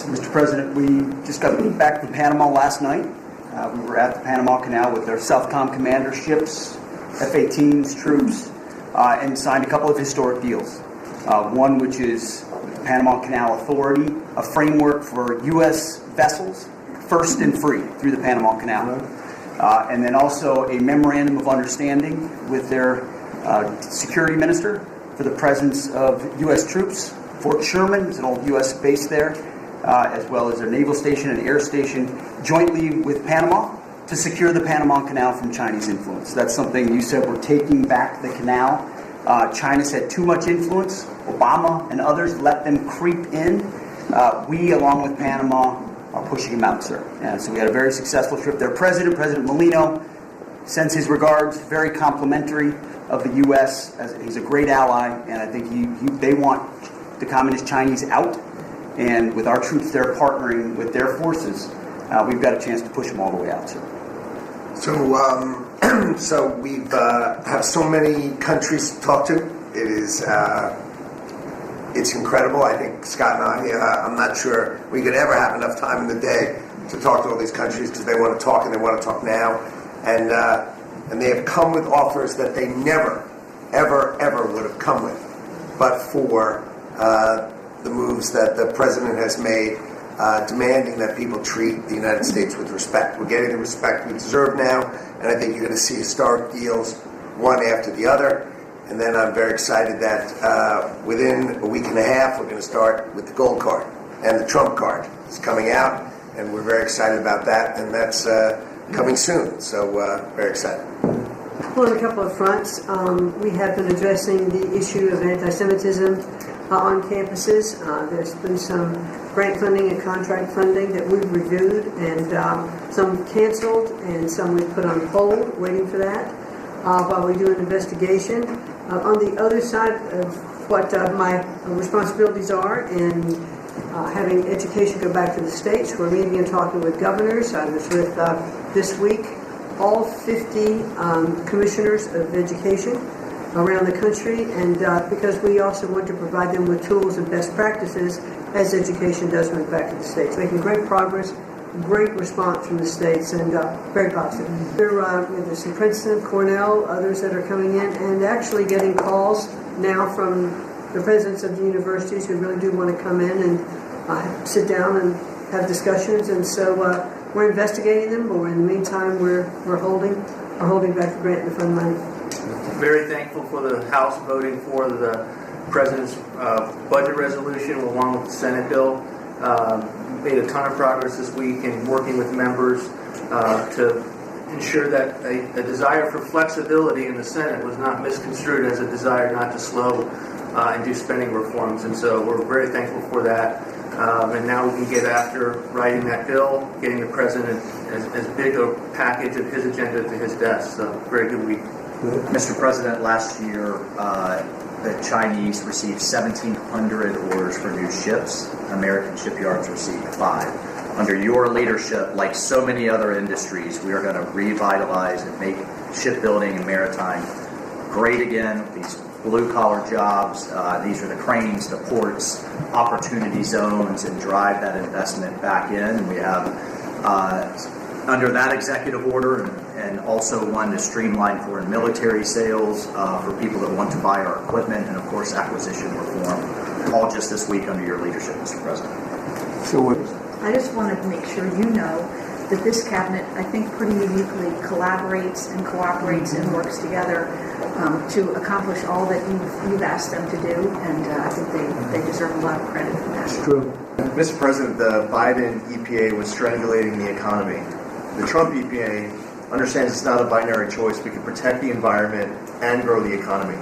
Yes, Mr. President, we just got back from Panama last night. We were at the Panama Canal with our Southcom commander ships, F-18s, troops, and signed a couple of historic deals. One which is the Panama Canal Authority, a framework for U.S. vessels, first and free through the Panama Canal. And then also a memorandum of understanding with their security minister for the presence of U.S. troops. Fort Sherman is an old U.S. base there, as well as their naval station and air station, jointly with Panama to secure the Panama Canal from Chinese influence. That's something you said, we're taking back the canal. China's had too much influence. Obama and others let them creep in. We, along with Panama, are pushing them out, sir. And so we had a very successful trip there. President Molino, sends his regards, very complimentary of the U.S. He's a great ally, and I think they want the Communist Chinese out, and with our troops there partnering with their forces, we've got a chance to push them all the way out, sir. So, so we've have so many countries to talk to. It is it's incredible. I think Scott and I'm not sure we could ever have enough time in the day to talk to all these countries because they want to talk and they want to talk now, and they have come with offers that they never, ever would have come with, but for the moves that the president has made, demanding that people treat the United States with respect. We're getting the respect we deserve now, and I think you're going to see historic deals, one after the other. And then I'm very excited that within a week and a half, we're going to start with the gold card, and the Trump card is coming out, and we're very excited about that, and that's coming soon. So very excited. Well, on a couple of fronts, we have been addressing the issue of anti-Semitism on campuses. There's been some grant funding and contract funding that we've reviewed, and some canceled and some we've put on hold, waiting for that, while we do an investigation. On the other side of what my responsibilities are in having education go back to the states, we're meeting and talking with governors. I was with, this week, all 50 commissioners of education around the country, and because we also want to provide them with tools and best practices as education does move back to the states. Making great progress, great response from the states, and very positive. There's some Princeton, Cornell, others that are coming in, and actually getting calls now from the presidents of the universities who really do want to come in and sit down and have discussions, and so we're investigating them, but in the meantime we're holding back the grant and fund money. Very thankful for the House voting for the President's budget resolution along with the Senate bill. Made a ton of progress this week in working with members to ensure that a desire for flexibility in the Senate was not misconstrued as a desire not to slow and do spending reforms. And so we're very thankful for that. And now we can get after writing that bill, getting the President as big a package of his agenda to his desk. So very good week. Mr. President, last year the Chinese received 1,700 orders for new ships. American shipyards received 5. Under your leadership, like so many other industries, we are going to revitalize and make shipbuilding and maritime great again. These blue-collar jobs, these are the cranes, the ports, opportunity zones, and drive that investment back in. And we have under that executive order, and also one to streamline foreign military sales for people that want to buy our equipment, and of course acquisition reform, all just this week under your leadership, Mr. President. I just wanted to make sure you know that this cabinet, I think, pretty uniquely collaborates and cooperates and works together to accomplish all that you've asked them to do, and I think they deserve a lot of credit for that. It's true. Mr. President, the Biden EPA was strangulating the economy. The Trump EPA understands it's not a binary choice. We can protect the environment and grow the economy.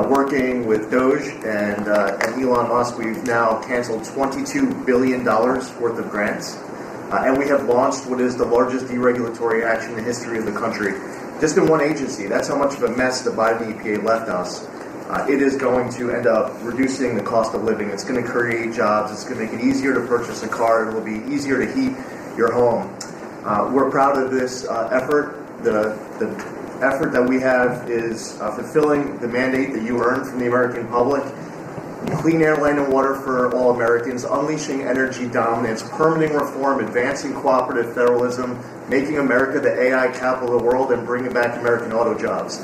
Working with Doge and Elon Musk, we've now canceled $22 billion worth of grants. And we have launched what is the largest deregulatory action in the history of the country. Just in one agency. That's how much of a mess the Biden EPA left us. It is going to end up reducing the cost of living. It's going to create jobs. It's going to make it easier to purchase a car. It will be easier to heat your home. We're proud of this effort. The effort that we have is fulfilling the mandate that you earned from the American public. clean air, land, and water for all Americans, unleashing energy dominance, permitting reform, advancing cooperative federalism, making America the AI capital of the world, and bringing back American auto jobs.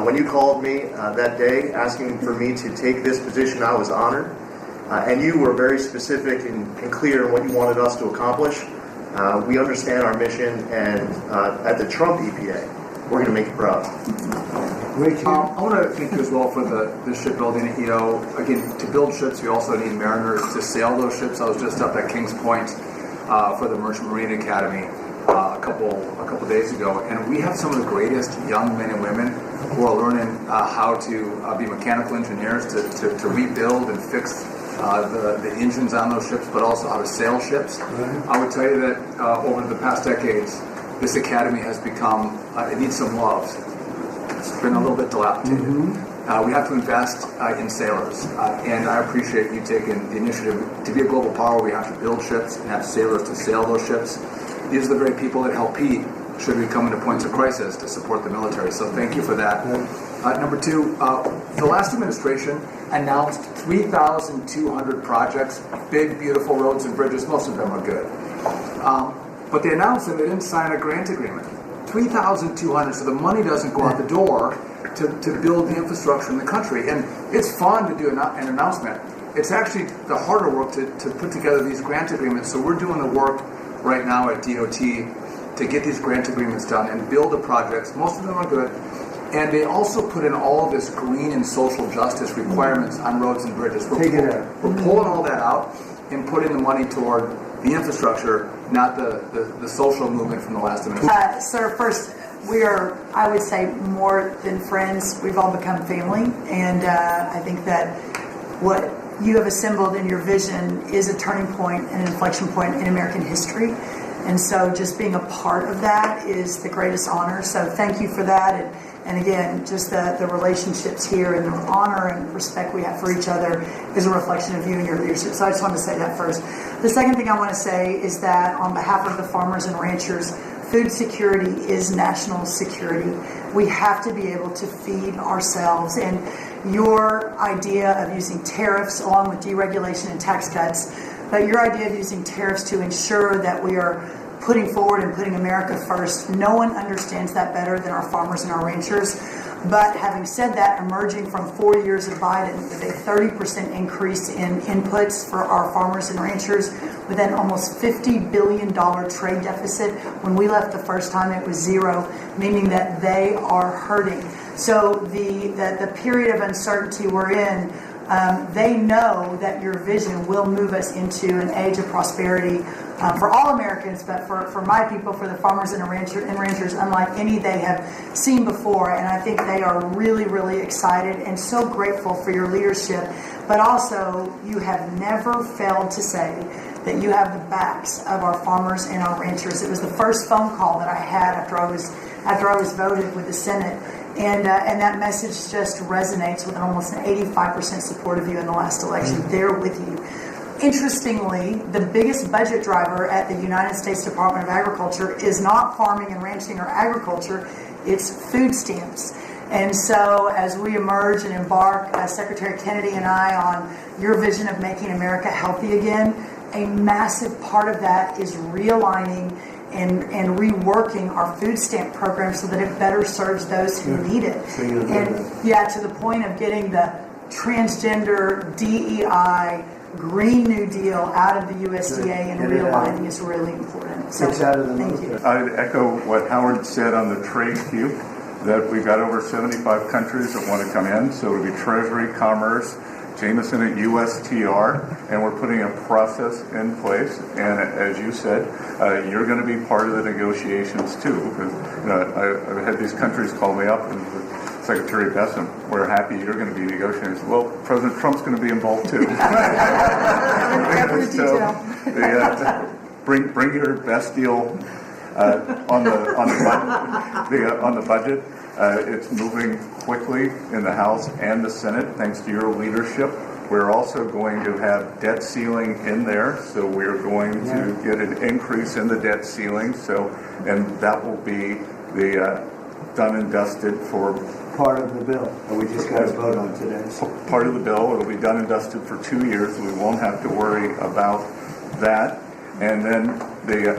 When you called me that day asking for me to take this position, I was honored. And you were very specific and clear in what you wanted us to accomplish. We understand our mission, and at the Trump EPA, we're going to make it proud. I want to thank you as well for the shipbuilding. Again, to build ships, we also need mariners to sail those ships. I was just up at Kings Point for the Merchant Marine Academy a couple days ago, and we have some of the greatest young men and women who are learning how to be mechanical engineers, to rebuild and fix the engines on those ships, but also how to sail ships. I would tell you that over the past decades, this academy has become, it needs some love. It's been a little bit dilapidated. We have to invest in sailors, and I appreciate you taking the initiative. To be a global power, we have to build ships and have sailors to sail those ships. These are the very people that help Pete should we come into points of crisis to support the military. So thank you for that. Number two, the last administration announced 3,200 projects, big, beautiful roads and bridges. Most of them are good. But they announced them, they didn't sign a grant agreement. 3,200, so the money doesn't go out the door to build the infrastructure in the country. And it's fun to do an announcement. It's actually the harder work to put together these grant agreements. So we're doing the work right now at DOT to get these grant agreements done and build the projects. Most of them are good. And they also put in all of this green and social justice requirements on roads and bridges. We're pulling all that out and putting the money toward the infrastructure, not the social movement from the last administration. Sir, first, we are, I would say, more than friends. We've all become family. And I think that what you have assembled in your vision is a turning point and an inflection point in American history. And so just being a part of that is the greatest honor. So thank you for that. And again, just the relationships here and the honor and respect we have for each other is a reflection of you and your leadership. So I just want to say that first. The second thing I want to say is that on behalf of the farmers and ranchers, food security is national security. We have to be able to feed ourselves. And your idea of using tariffs along with deregulation and tax cuts, but your idea of using tariffs to ensure that we are putting forward and putting America first, no one understands that better than our farmers and our ranchers. But having said that, emerging from 4 years of Biden with a 30% increase in inputs for our farmers and ranchers, with an almost $50 billion trade deficit. When we left the first time, it was zero, meaning that they are hurting. So the period of uncertainty we're in, they know that your vision will move us into an age of prosperity for all Americans, but for my people, for the farmers and ranchers, unlike any they have seen before. And I think they are really, really excited and so grateful for your leadership. But also, you have never failed to say that you have the backs of our farmers and our ranchers. It was the first phone call that I had after I was voted with the Senate. And that message just resonates with almost an 85% support of you in the last election. They're with you. Interestingly, the biggest budget driver at the United States Department of Agriculture is not farming and ranching or agriculture, it's food stamps. And so as we emerge and embark, Secretary Kennedy and I, on your vision of making America healthy again, a massive part of that is realigning and reworking our food stamp program so that it better serves those who need it. And to the point of getting the transgender, DEI, Green New Deal out of the USDA and realigning is really important. So thank you. I'd echo what Howard said on the trade cube, that we've got over 75 countries that want to come in. So it'll be Treasury, Commerce, Jameson at USTR, and we're putting a process in place. And as you said, you're going to be part of the negotiations too, because I've had these countries call me up and Secretary Bessent, we're happy you're going to be negotiating. Well, President Trump's going to be involved too. So, bring your best deal on the budget. It's moving quickly in the House and the Senate, thanks to your leadership. We're also going to have debt ceiling in there, so we're going to get an increase in the debt ceiling. So, and that will be the done and dusted for part of the bill that we just got to vote on today. Part of the bill. It'll be done and dusted for 2 years. We won't have to worry about that. And then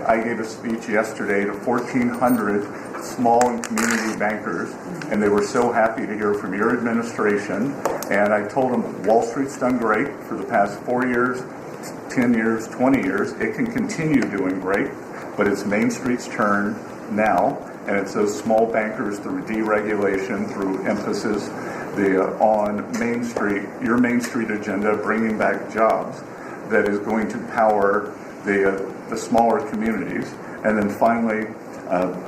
I gave a speech yesterday to 1,400 small and community bankers, and they were so happy to hear from your administration. And I told them Wall Street's done great for the past 4 years, 10 years, 20 years. It can continue doing great, but it's Main Street's turn now, and it's those small bankers through deregulation, through emphasis on Main Street, your Main Street agenda, bringing back jobs, that is going to power the smaller communities. And then finally,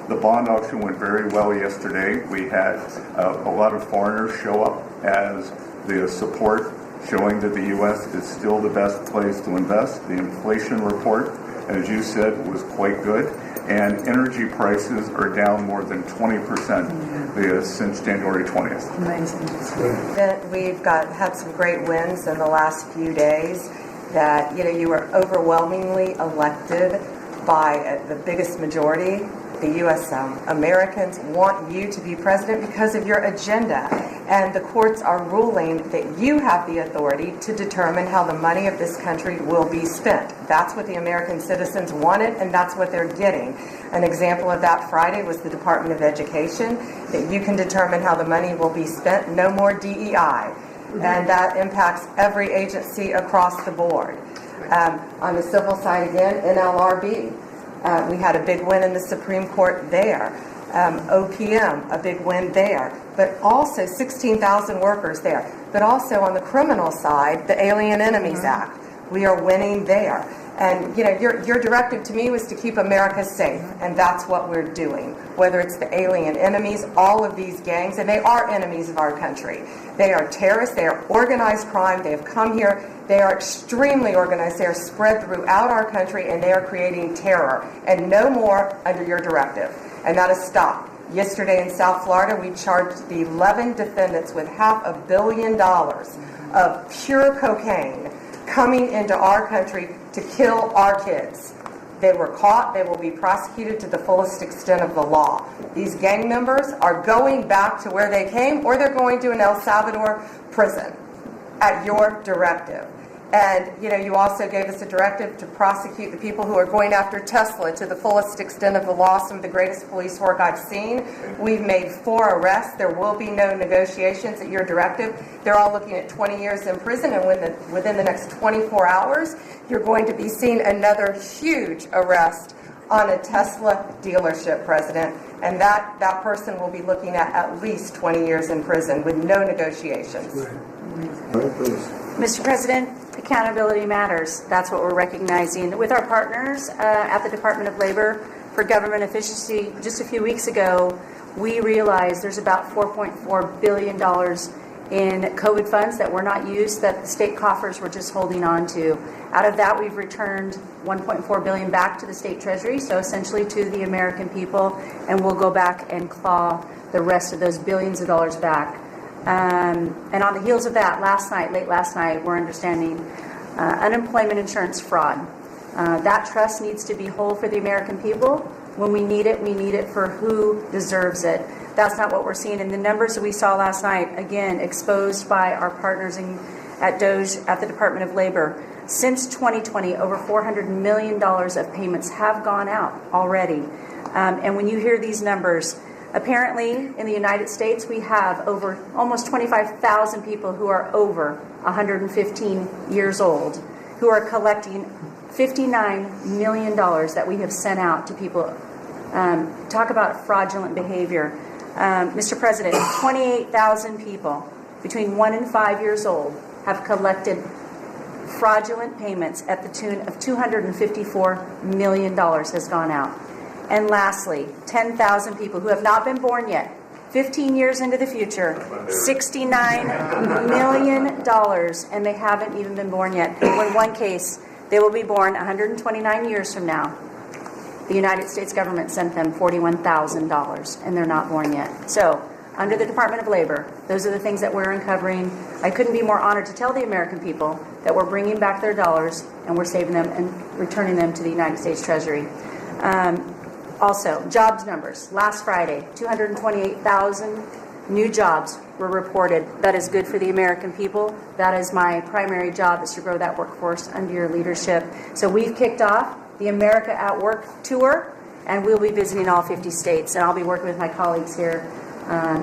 the bond auction went very well yesterday. We had a lot of foreigners show up as the support, showing that the U.S. is still the best place to invest. The inflation report, as you said, was quite good. And energy prices are down more than 20% since January 20th. Amazing. We've had some great wins in the last few days. That you were overwhelmingly elected by the biggest majority. The U.S. Americans want you to be president because of your agenda, and the courts are ruling that you have the authority to determine how the money of this country will be spent. That's what the American citizens wanted, and that's what they're getting. An example of that Friday was the Department of Education, that you can determine how the money will be spent. No more DEI. And that impacts every agency across the board. On the civil side again, NLRB, we had a big win in the Supreme Court there. OPM, a big win there. But also 16,000 workers there. But also on the criminal side, the Alien Enemies Act, we are winning there. And your directive to me was to keep America safe, and that's what we're doing. Whether it's the alien enemies, all of these gangs, and they are enemies of our country. They are terrorists, they are organized crime, they have come here, they are extremely organized, they are spread throughout our country, and they are creating terror. And no more under your directive. And that is stopped. Yesterday in South Florida, we charged the 11 defendants with $500 million of pure cocaine coming into our country to kill our kids. They were caught. They will be prosecuted to the fullest extent of the law. These gang members are going back to where they came, or they're going to an El Salvador prison at your directive. And, you also gave us a directive to prosecute the people who are going after Tesla to the fullest extent of the law, some of the greatest police work I've seen. We've made 4 arrests. There will be no negotiations at your directive. They're all looking at 20 years in prison, and within the next 24 hours, you're going to be seeing another huge arrest on a Tesla dealership, President. And that person will be looking at least 20 years in prison with no negotiations. Right, please. Mr. President, accountability matters. That's what we're recognizing. With our partners at the Department of Labor for Government Efficiency, just a few weeks ago, we realized there's about $4.4 billion in COVID funds that were not used, that the state coffers were just holding on to. Out of that, we've returned $1.4 billion back to the state treasury, so essentially to the American people, and we'll go back and claw the rest of those billions of dollars back. And on the heels of that, late last night, we're understanding unemployment insurance fraud. That trust needs to be whole for the American people. When we need it for who deserves it. That's not what we're seeing. And the numbers that we saw last night, again, exposed by our partners at DOJ, at the Department of Labor. Since 2020, over $400 million of payments have gone out already. And when you hear these numbers, apparently, in the United States, we have over almost 25,000 people who are over 115 years old who are collecting $59 million that we have sent out to people. Talk about fraudulent behavior. Mr. President, 28,000 people between 1 and 5 years old have collected fraudulent payments at the tune of $254 million has gone out. And lastly, 10,000 people who have not been born yet, 15 years into the future, $69 million, and they haven't even been born yet. In one case, they will be born 129 years from now. The United States government sent them $41,000, and they're not born yet. So, under the Department of Labor, those are the things that we're uncovering. I couldn't be more honored to tell the American people that we're bringing back their dollars, and we're saving them and returning them to the United States Treasury. Also, jobs numbers. Last Friday, 228,000 new jobs were reported. That is good for the American people. That is my primary job, is to grow that workforce under your leadership. So we've kicked off the America at Work tour, and we'll be visiting all 50 states, and I'll be working with my colleagues here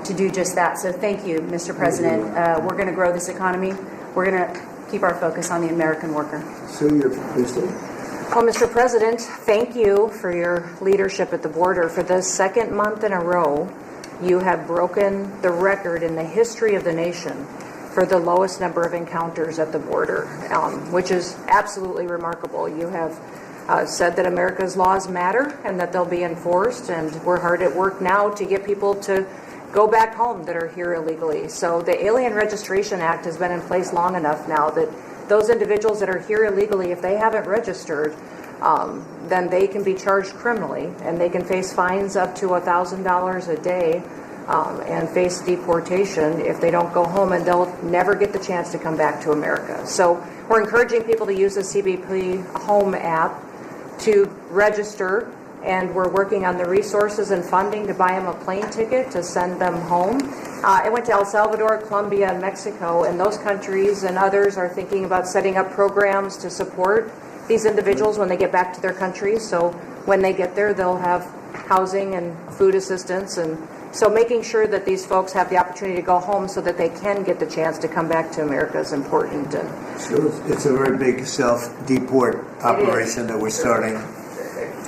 to do just that. So thank you, Mr. President. We're going to grow this economy. We're going to keep our focus on the American worker. Sue, you're Mr. Well, Mr. President, thank you for your leadership at the border. For the second month in a row, you have broken the record in the history of the nation for the lowest number of encounters at the border, which is absolutely remarkable. You have said that America's laws matter and that they'll be enforced, and we're hard at work now to get people to go back home that are here illegally. So the Alien Registration Act has been in place long enough now that those individuals that are here illegally, if they haven't registered, then they can be charged criminally, and they can face fines up to $1,000 a day and face deportation if they don't go home, and they'll never get the chance to come back to America. So we're encouraging people to use the CBP Home app to register, and we're working on the resources and funding to buy them a plane ticket to send them home. I went to El Salvador, Colombia, and Mexico, and those countries and others are thinking about setting up programs to support these individuals when they get back to their countries. So when they get there, they'll have housing and food assistance, and so making sure that these folks have the opportunity to go home so that they can get the chance to come back to America is important. And So it's a very big self-deport operation that we're starting.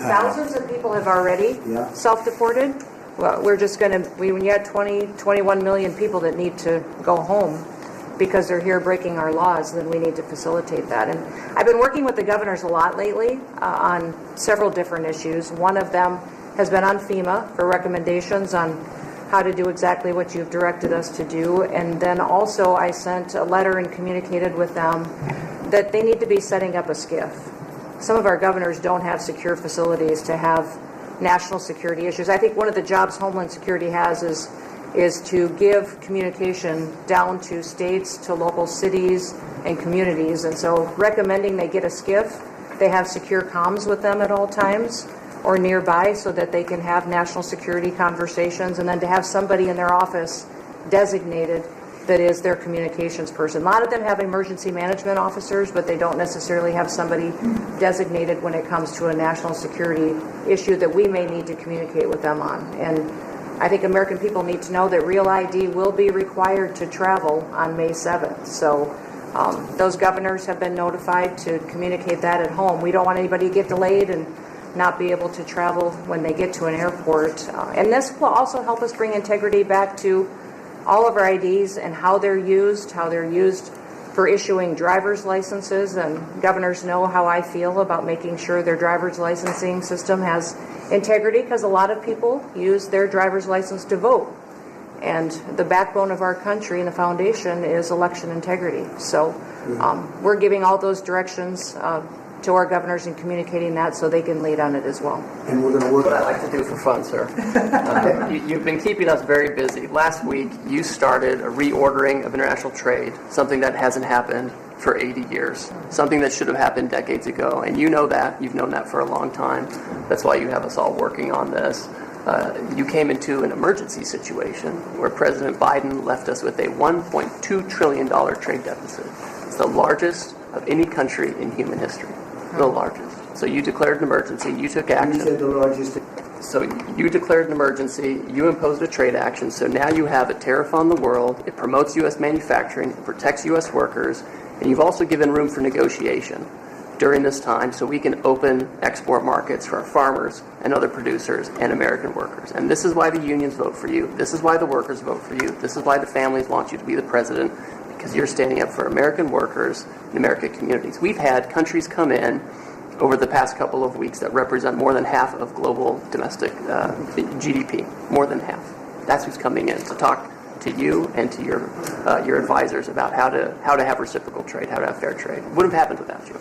thousands of people have already Yeah. self-deported. Well, we're just going to, when you had 21 million people that need to go home because they're here breaking our laws, then we need to facilitate that. And I've been working with the governors a lot lately on several different issues. One of them has been on FEMA for recommendations on how to do exactly what you've directed us to do. And then also I sent a letter and communicated with them that they need to be setting up a SCIF. Some of our governors don't have secure facilities to have national security issues. I think one of the jobs Homeland Security has is to give communication down to states, to local cities and communities. And so recommending they get a SCIF, they have secure comms with them at all times or nearby so that they can have national security conversations, and then to have somebody in their office designated that is their communications person. A lot of them have emergency management officers, but they don't necessarily have somebody designated when it comes to a national security issue that we may need to communicate with them on. And I think American people need to know that Real ID will be required to travel on May 7th. So those governors have been notified to communicate that at home. We don't want anybody to get delayed and not be able to travel when they get to an airport. And this will also help us bring integrity back to all of our IDs and how they're used for issuing driver's licenses. And governors know how I feel about making sure their driver's licensing system has integrity, because a lot of people use their driver's license to vote. And the backbone of our country and the foundation is election integrity. So we're giving all those directions to our governors and communicating that so they can lead on it as well. And we're going to work. What I'd like to do for fun, sir. You've been keeping us very busy. Last week, you started a reordering of international trade, something that hasn't happened for 80 years, something that should have happened decades ago. And you know that. You've known that for a long time. That's why you have us all working on this. You came into an emergency situation where President Biden left us with a $1.2 trillion trade deficit. It's the largest of any country in human history. The largest. So you declared an emergency, you took action. You said the largest. So you declared an emergency, you imposed a trade action, so now you have a tariff on the world, it promotes U.S. manufacturing, it protects U.S. workers, and you've also given room for negotiation during this time so we can open export markets for our farmers and other producers and American workers. And this is why the unions vote for you, this is why the workers vote for you, this is why the families want you to be the president, because you're standing up for American workers and American communities. We've had countries come in over the past couple of weeks that represent more than half of global domestic GDP, more than half. That's who's coming in to talk to you and to your advisors about how to have reciprocal trade, how to have fair trade. It wouldn't have happened without you.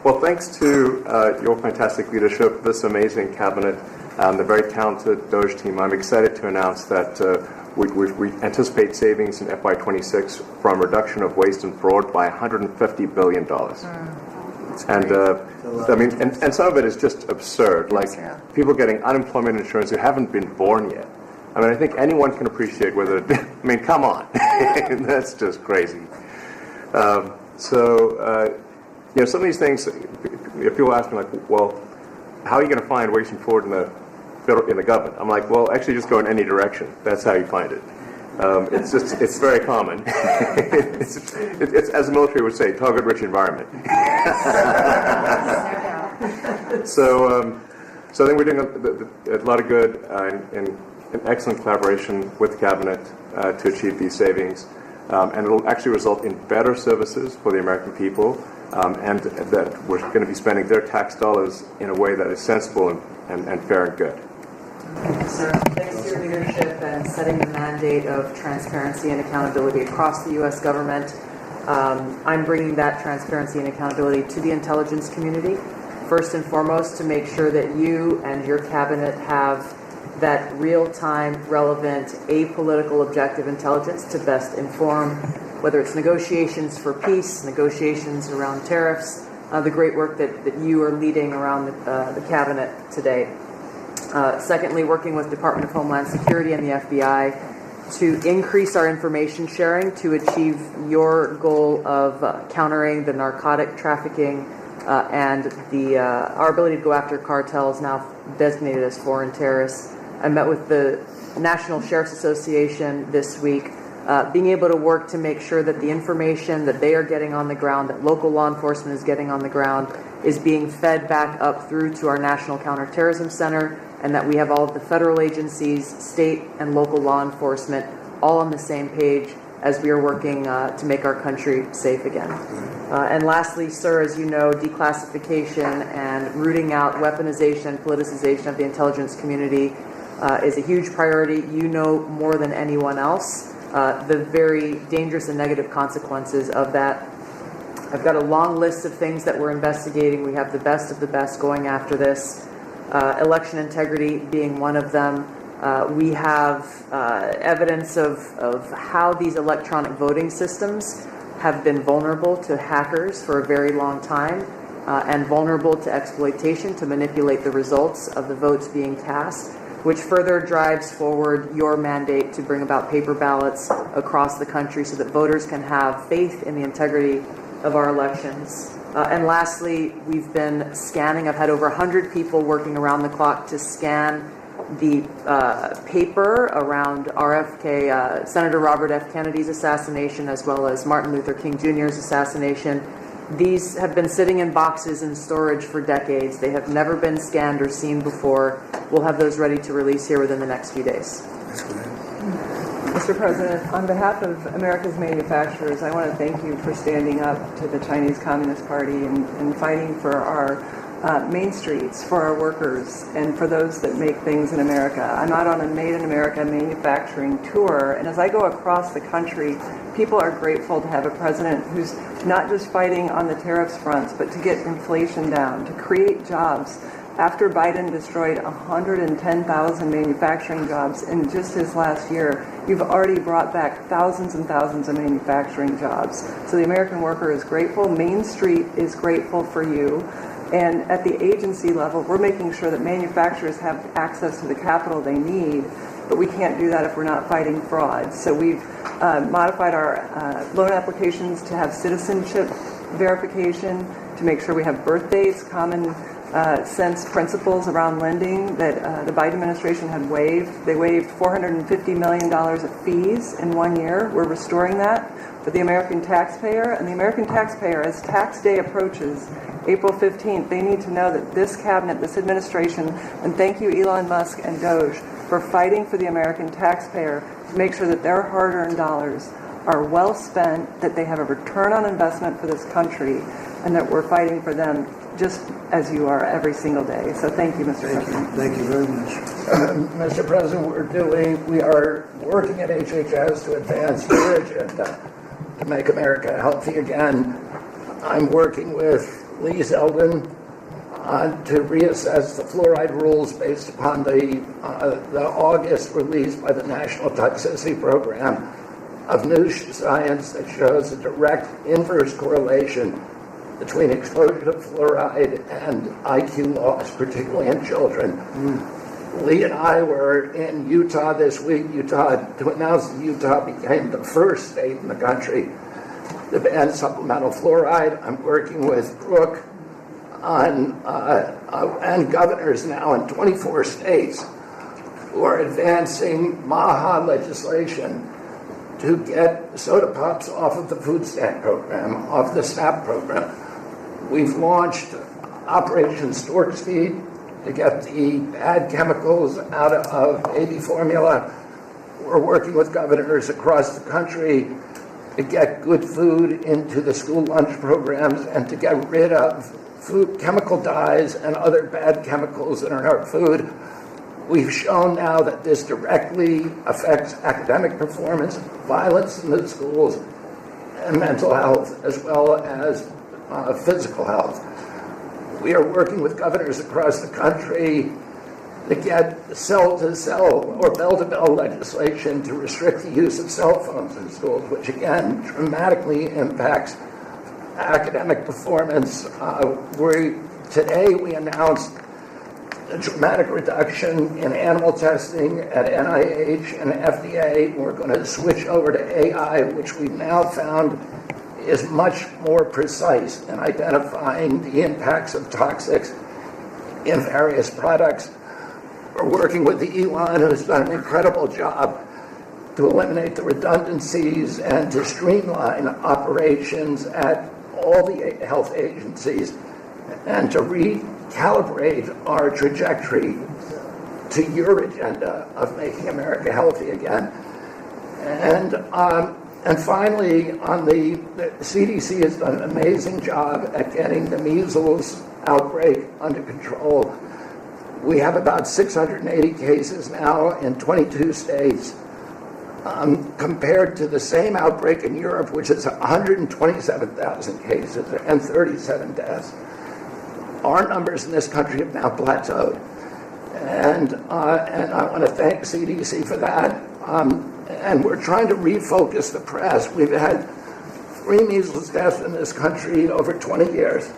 Well, thanks to your fantastic leadership, this amazing cabinet, the very talented DOGE team, I'm excited to announce that we anticipate savings in FY26 from reduction of waste and fraud by $150 billion. And I mean, and some of it is just absurd. Like people getting unemployment insurance who haven't been born yet. I mean, I think anyone can appreciate whether, I mean, come on. That's just crazy. You know, some of these things, if people ask me, like, well, how are you going to find Waging Forward in the government? I'm like, well, actually just go in any direction. That's how you find it. It's very common. it's, as the military would say, target-rich environment. So I think we're doing a lot of good and excellent collaboration with the cabinet to achieve these savings, and it'll actually result in better services for the American people, and that we're going to be spending their tax dollars in a way that is sensible and fair and good. Thank you, sir. Thanks to your leadership and setting the mandate of transparency and accountability across the U.S. government. I'm bringing that transparency and accountability to the intelligence community, first and foremost, to make sure that you and your cabinet have that real-time, relevant, apolitical, objective intelligence to best inform, whether it's negotiations for peace, negotiations around tariffs, the great work that you are leading around the cabinet today. Secondly, working with Department of Homeland Security and the FBI to increase our information sharing to achieve your goal of countering the narcotic trafficking and our ability to go after cartels now designated as foreign terrorists. I met with the National Sheriff's Association this week, being able to work to make sure that the information that they are getting on the ground, that local law enforcement is getting on the ground, is being fed back up through to our National Counterterrorism Center, and that we have all of the federal agencies, state and local law enforcement all on the same page as we are working to make our country safe again. And lastly, sir, as you know, declassification and rooting out weaponization and politicization of the intelligence community is a huge priority. You know more than anyone else the very dangerous and negative consequences of that. I've got a long list of things that we're investigating. We have the best of the best going after this. Election integrity being one of them. We have evidence of how these electronic voting systems have been vulnerable to hackers for a very long time and vulnerable to exploitation to manipulate the results of the votes being cast, which further drives forward your mandate to bring about paper ballots across the country so that voters can have faith in the integrity of our elections. And lastly, we've been scanning. I've had over 100 people working around the clock to scan the paper around RFK, Senator Robert F. Kennedy's assassination, as well as Martin Luther King Jr.'s assassination. These have been sitting in boxes in storage for decades. They have never been scanned or seen before. We'll have those ready to release here within the next few days. That's great. Mr. President, on behalf of America's manufacturers, I want to thank you for standing up to the Chinese Communist Party and fighting for our main streets, for our workers, and for those that make things in America. I'm out on a Made in America manufacturing tour, and as I go across the country, people are grateful to have a president who's not just fighting on the tariffs fronts, but to get inflation down, to create jobs. After Biden destroyed 110,000 manufacturing jobs in just his last year, you've already brought back thousands and thousands of manufacturing jobs. So the American worker is grateful. Main Street is grateful for you. And at the agency level, we're making sure that manufacturers have access to the capital they need, but we can't do that if we're not fighting fraud. So we've modified our loan applications to have citizenship verification, to make sure we have birth dates, common sense principles around lending that the Biden administration had waived. They waived $450 million of fees in 1 year. We're restoring that for the American taxpayer. And the American taxpayer, as tax day approaches, April 15th, they need to know that this cabinet, this administration, and thank you Elon Musk and Doge for fighting for the American taxpayer to make sure that their hard-earned dollars are well spent, that they have a return on investment for this country, and that we're fighting for them just as you are every single day. So thank you, Mr. President. Thank you very much. Mr. President, we are working at HHS to advance your agenda to make America healthy again. I'm working with Lee Zeldin to reassess the fluoride rules based upon the August release by the National Toxicity Program of new science that shows a direct inverse correlation between exposure to fluoride and IQ loss, particularly in children. Lee and I were in Utah this week, to announce that Utah became the first state in the country to ban supplemental fluoride. I'm working with Brooke on, and governors now in 24 states who are advancing MAHA legislation to get soda pops off of the food stamp program, off the SNAP program. We've launched Operation Stork Speed to get the bad chemicals out of baby formula. We're working with governors across the country to get good food into the school lunch programs and to get rid of food chemical dyes and other bad chemicals that are in our food. We've shown now that this directly affects academic performance, violence in the schools, and mental health, as well as physical health. We are working with governors across the country to get cell-to-cell or bell-to-bell legislation to restrict the use of cell phones in schools, which again dramatically impacts academic performance. Today we announced a dramatic reduction in animal testing at NIH and FDA. We're going to switch over to AI, which we've now found is much more precise in identifying the impacts of toxics in various products. We're working with the Elon, who's done an incredible job to eliminate the redundancies and to streamline operations at all the health agencies and to recalibrate our trajectory to your agenda of making America healthy again. And finally, on the CDC has done an amazing job at getting the measles outbreak under control. We have about 680 cases now in 22 states, compared to the same outbreak in Europe, which is 127,000 cases and 37 deaths. Our numbers in this country have now plateaued. And I want to thank CDC for that. And we're trying to refocus the press. We've had 3 measles deaths in this country in over 20 years.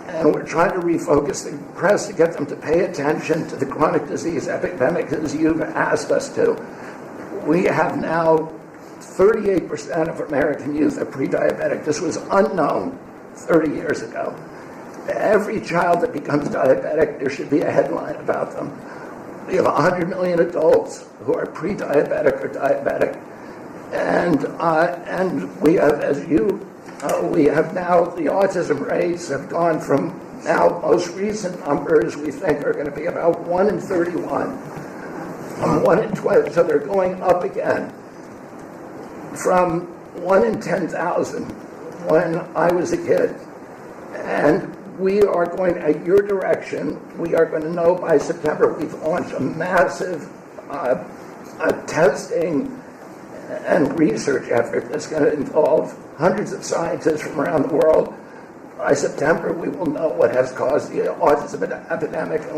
And we're trying to refocus the press to get them to pay attention to the chronic disease epidemic as you've asked us to. We have now 38% of American youth are pre-diabetic. This was unknown 30 years ago. Every child that becomes diabetic, there should be a headline about them. We have 100 million adults who are pre-diabetic or diabetic. And we have, we have now, the autism rates have gone from now most recent numbers we think are going to be about 1 in 31, 1 in 12, so they're going up again from 1 in 10,000 when I was a kid. And we are going, at your direction, we are going to know by September. We've launched a massive testing and research effort that's going to involve hundreds of scientists from around the world. By September, we will know what has caused the autism epidemic, and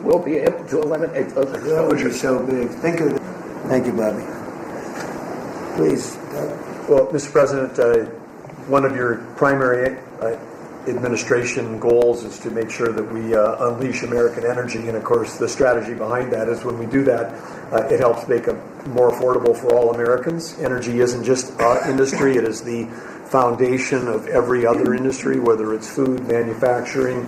we'll be able to eliminate those exposures. You're so big. Thank you, Bobby. Please. Well, Mr. President, one of your primary administration goals is to make sure that we unleash American energy, and of course the strategy behind that is when we do that, it helps make it more affordable for all Americans. Energy isn't just industry, it is the foundation of every other industry, whether it's food, manufacturing,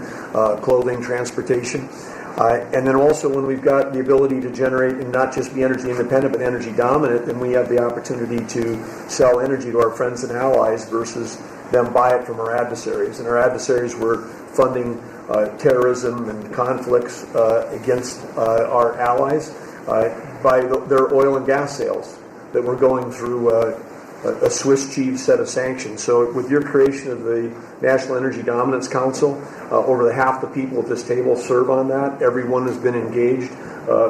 clothing, transportation. And then also when we've got the ability to generate and not just be energy independent but energy dominant, then we have the opportunity to sell energy to our friends and allies versus them buy it from our adversaries. And our adversaries were funding terrorism and conflicts against our allies by their oil and gas sales that were going through a Swiss cheese set of sanctions. So with your creation of the National Energy Dominance Council, over half the people at this table serve on that. Everyone has been engaged,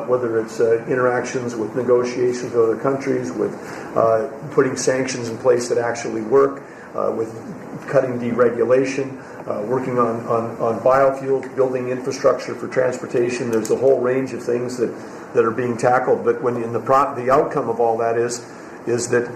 whether it's interactions with negotiations with other countries, with putting sanctions in place that actually work, with cutting deregulation, working on biofuels, building infrastructure for transportation. There's a whole range of things that are being tackled. But when the outcome of all that is that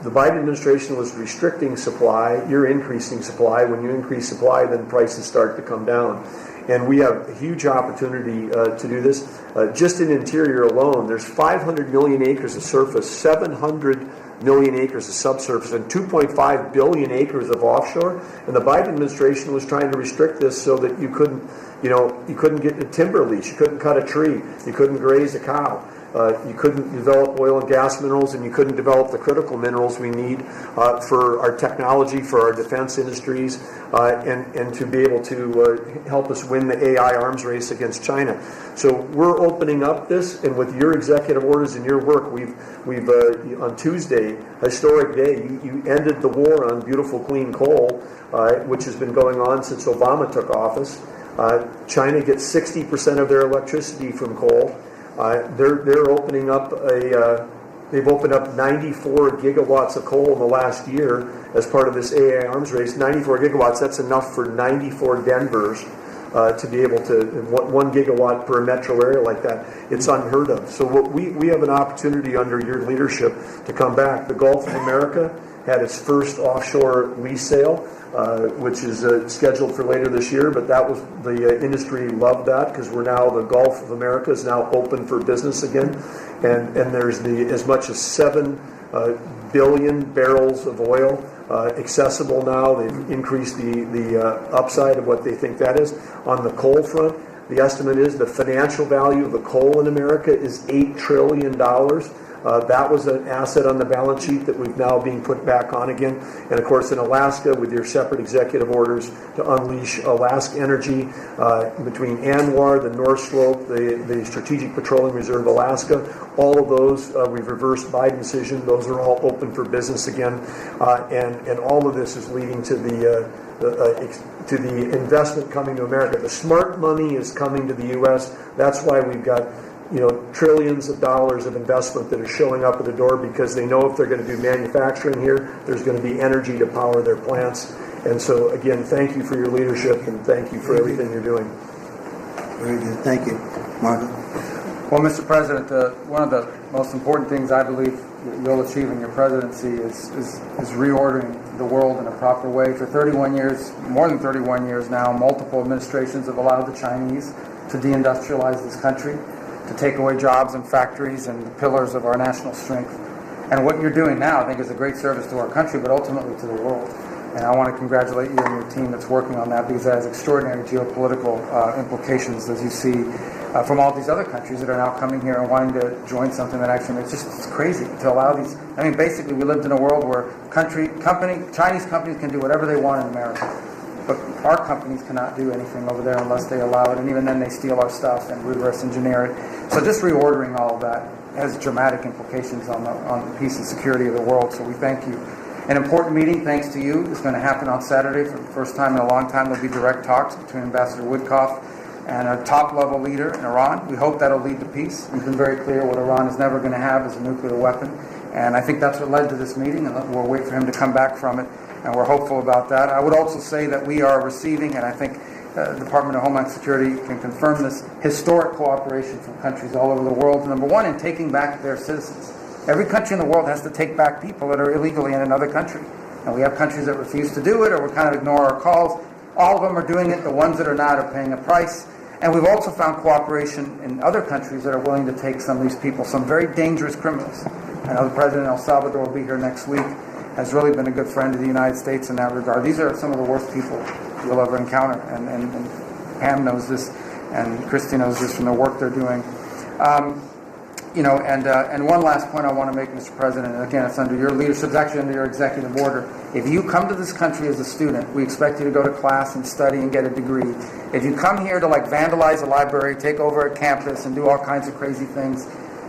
the Biden administration was restricting supply, you're increasing supply. When you increase supply, then prices start to come down. And we have a huge opportunity to do this. Just in interior alone, there's 500 million acres of surface, 700 million acres of subsurface, and 2.5 billion acres of offshore. And the Biden administration was trying to restrict this so that you couldn't get a timber lease, you couldn't cut a tree, you couldn't graze a cow. You couldn't develop oil and gas minerals, and you couldn't develop the critical minerals we need for our technology, for our defense industries, and to be able to help us win the AI arms race against China. So we're opening up this, and with your executive orders and your work, we've on Tuesday, historic day, you ended the war on beautiful clean coal, which has been going on since Obama took office. China gets 60% of their electricity from coal. They're opening up they've opened up 94 gigawatts of coal in the last year as part of this AI arms race. 94 gigawatts, that's enough for 94 Denvers to be able to, 1 gigawatt per metro area like that. It's unheard of. So we have an opportunity under your leadership to come back. The Gulf of America had its first offshore lease sale, which is scheduled for later this year, but that was the industry loved that because we're now, the Gulf of America is now open for business again, and there's as much as 7 billion barrels of oil accessible now. They've increased the upside of what they think that is. On the coal front, the estimate is the financial value of the coal in America is $8 trillion. That was an asset on the balance sheet that we've now being put back on again. And of course in Alaska, with your separate executive orders to unleash Alaska Energy between ANWR, the North Slope, the Strategic Petroleum Reserve Alaska, all of those we've reversed by decision. Those are all open for business again. And all of this is leading to the investment coming to America. The smart money is coming to the U.S. That's why we've got trillions of dollars of investment that are showing up at the door because they know if they're going to do manufacturing here, there's going to be energy to power their plants. And so, again, thank you for your leadership and thank you for everything you're doing. Very good. Thank you. Marco? Well, Mr. President, one of the most important things I believe you'll achieve in your presidency is reordering the world in a proper way. For 31 years, more than 31 years now, multiple administrations have allowed the Chinese to deindustrialize this country, to take away jobs and factories and the pillars of our national strength. And what you're doing now, I think, is a great service to our country, but ultimately to the world. And I want to congratulate you and your team that's working on that because that has extraordinary geopolitical implications, as you see, from all these other countries that are now coming here and wanting to join something that actually, it's crazy to allow these. I mean, basically, we lived in a world where Chinese companies can do whatever they want in America. But our companies cannot do anything over there unless they allow it, and even then they steal our stuff and reverse engineer it. So just reordering all of that has dramatic implications on the peace and security of the world, so we thank you. An important meeting, thanks to you, is going to happen on Saturday for the first time in a long time. There'll be direct talks between Ambassador Woodcock and a top-level leader in Iran. We hope that'll lead to peace. You've been very clear what Iran is never going to have is a nuclear weapon, and I think that's what led to this meeting, and we'll wait for him to come back from it. And we're hopeful about that. I would also say that we are receiving, and I think the Department of Homeland Security can confirm this, historic cooperation from countries all over the world. Number one, in taking back their citizens. Every country in the world has to take back people that are illegally in another country. And we have countries that refuse to do it or we kind of ignore our calls. All of them are doing it. The ones that are not are paying a price. And we've also found cooperation in other countries that are willing to take some of these people, some very dangerous criminals. I know the President of El Salvador will be here next week. Has really been a good friend of the United States in that regard. These are some of the worst people you'll ever encounter, and Pam knows this, and Christy knows this from the work they're doing. And one last point I want to make, Mr. President, and again, it's under your leadership, it's actually under your executive order. If you come to this country as a student, we expect you to go to class and study and get a degree. If you come here to vandalize a library, take over a campus, and do all kinds of crazy things,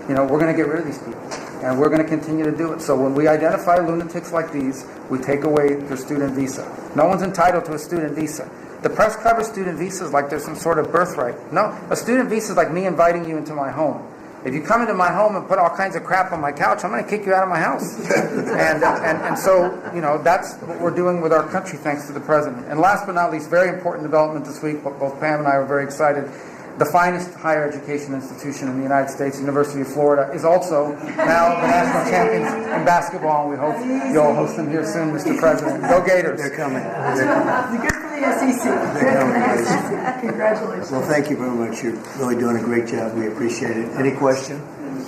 we're going to get rid of these people. And we're going to continue to do it. So when we identify lunatics like these, we take away their student visa. No one's entitled to a student visa. The press covers student visas like there's some sort of birthright. No, a student visa is like me inviting you into my home. If you come into my home and put all kinds of crap on my couch, I'm going to kick you out of my house. and so, that's what we're doing with our country, thanks to the President. And last but not least, very important development this week. Both Pam and I were very excited. the finest higher education institution in the United States, University of Florida, is also now the national champions in basketball, and we hope you'll host them here soon, Mr. President. Go Gators! They're coming. Good for the SEC. Good for the SEC. Congratulations. Well, thank you very much. You're really doing a great job. We appreciate it. Any question?